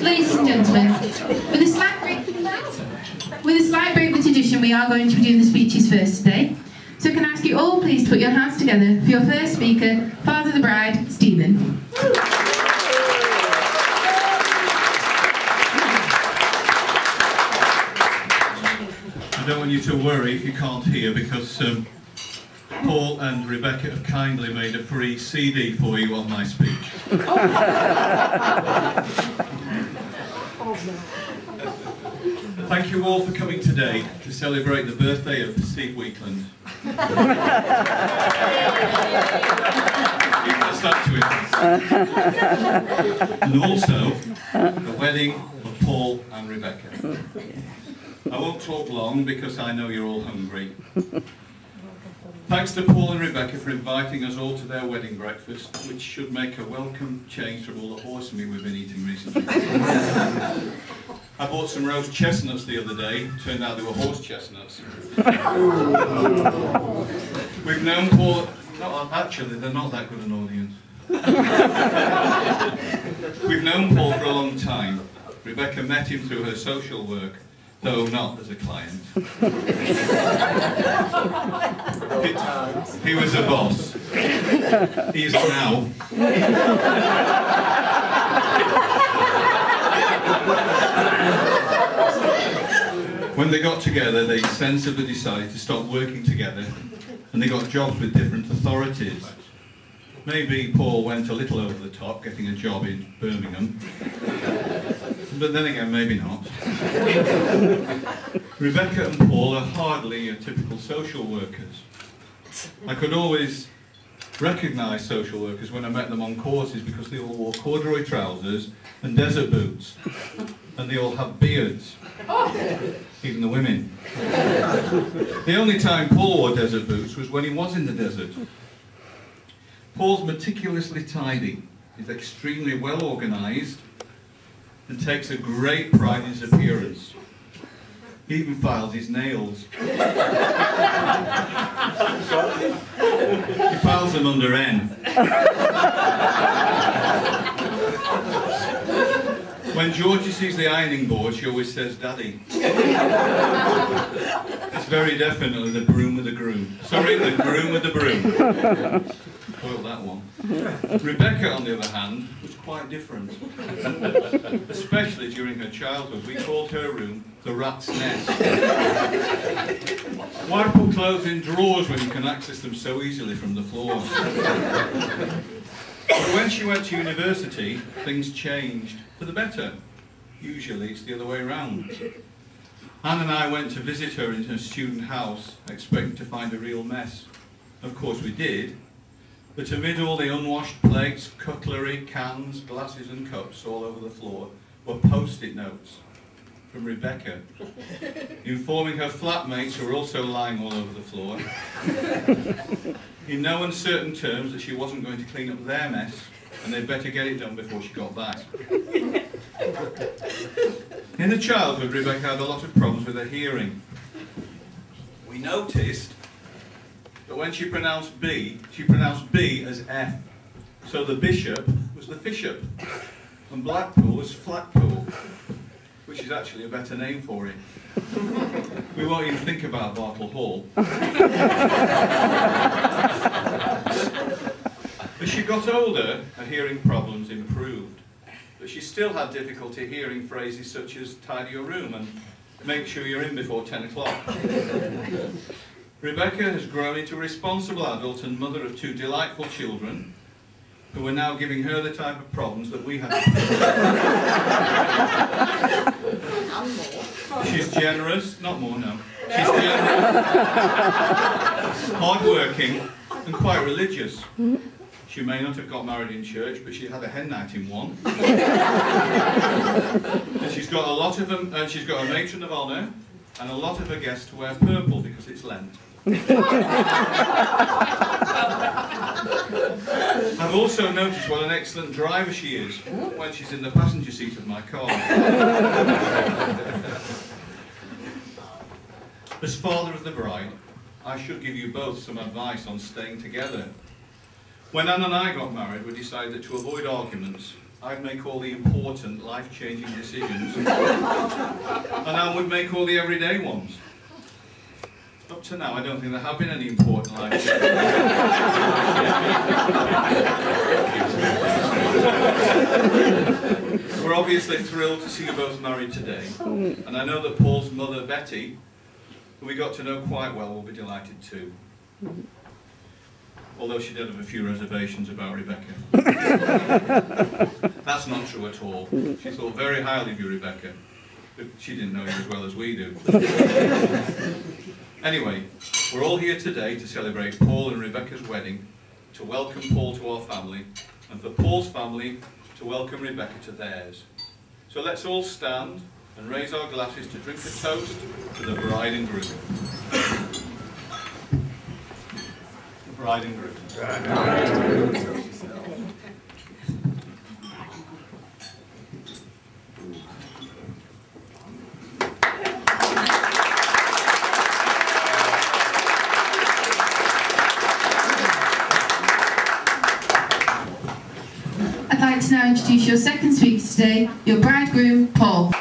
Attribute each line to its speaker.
Speaker 1: Ladies and gentlemen, with a slight break with tradition, we are going to be doing the speeches first today. So can I ask you all please to put your hands together for your first speaker, Father of the Bride, Stephen.
Speaker 2: I don't want you to worry if you can't hear, because Paul and Rebecca have kindly made a free CD for you on my speech. Thank you all for coming today to celebrate the birthday of Steve Weakland. And also the wedding of Paul and Rebecca. I won't talk long because I know you're all hungry. Thanks to Paul and Rebecca for inviting us all to their wedding breakfast, which should make a welcome change from all the horse meat we've been eating recently. I bought some roast chestnuts the other day. Turned out they were horse chestnuts. We've known Paul... No, actually, they're not that good an audience. We've known Paul for a long time. Rebecca met him through her social work, though not as a client. He was a boss. He is now. When they got together, they sensibly decided to stop working together, and they got jobs with different authorities. Maybe Paul went a little over the top, getting a job in Birmingham. But then again, maybe not. Rebecca and Paul are hardly typical social workers. I could always recognise social workers when I met them on courses because they all wore corduroy trousers and desert boots. And they all have beards. Even the women. The only time Paul wore desert boots was when he was in the desert. Paul's meticulously tidy. He's extremely well organised and takes a great pride in his appearance. He even files his nails. He files them under N. When Georgie sees the ironing board, she always says, "Daddy." It's very definitely the broom with the groom. Sorry, the groom with the broom. Spoiled that one. Rebecca, on the other hand, was quite different. Especially during her childhood. We called her room the rat's nest. Why put clothes in drawers when you can access them so easily from the floor? But when she went to university, things changed for the better. Usually it's the other way around. Anne and I went to visit her in her student house, expecting to find a real mess. Of course we did, but amid all the unwashed plates, cutlery, cans, glasses and cups all over the floor were post-it notes from Rebecca, informing her flatmates, who were also lying all over the floor, in no uncertain terms that she wasn't going to clean up their mess, and they'd better get it done before she got back. In her childhood, Rebecca had a lot of problems with her hearing. We noticed that when she pronounced B as F. So the bishop was the fishop, and Blackpool was Flatpool, which is actually a better name for it. We won't even think about Bartle Hall. As she got older, her hearing problems improved, but she still had difficulty hearing phrases such as "tidy your room" and "make sure you're in before 10 o'clock. Rebecca has grown into a responsible adult and mother of 2 delightful children, who are now giving her the type of problems that we had. She's generous, not more, no. She's generous, hard-working, and quite religious. She may not have got married in church, but she had a hen night in one. And she's got a lot of them, and she's got a matron of honour, and a lot of her guests wear purple because it's Lent. I've also noticed what an excellent driver she is when she's in the passenger seat of my car. As father of the bride, I should give you both some advice on staying together. When Anne and I got married, we decided that to avoid arguments, I'd make all the important, life-changing decisions, and Anne would make all the everyday ones. Up to now, I don't think there have been any important life-changing decisions. We're obviously thrilled to see you both married today, and I know that Paul's mother, Betty, who we got to know quite well, will be delighted too. Although she did have a few reservations about Rebecca. That's not true at all. She thought very highly of you, Rebecca, but she didn't know you as well as we do. Anyway, we're all here today to celebrate Paul and Rebecca's wedding, to welcome Paul to our family, and for Paul's family to welcome Rebecca to theirs. So let's all stand and raise our glasses to drink a toast to the bride and groom. Bride and groom.
Speaker 1: I'd like to now introduce your second speaker today, your bridegroom, Paul.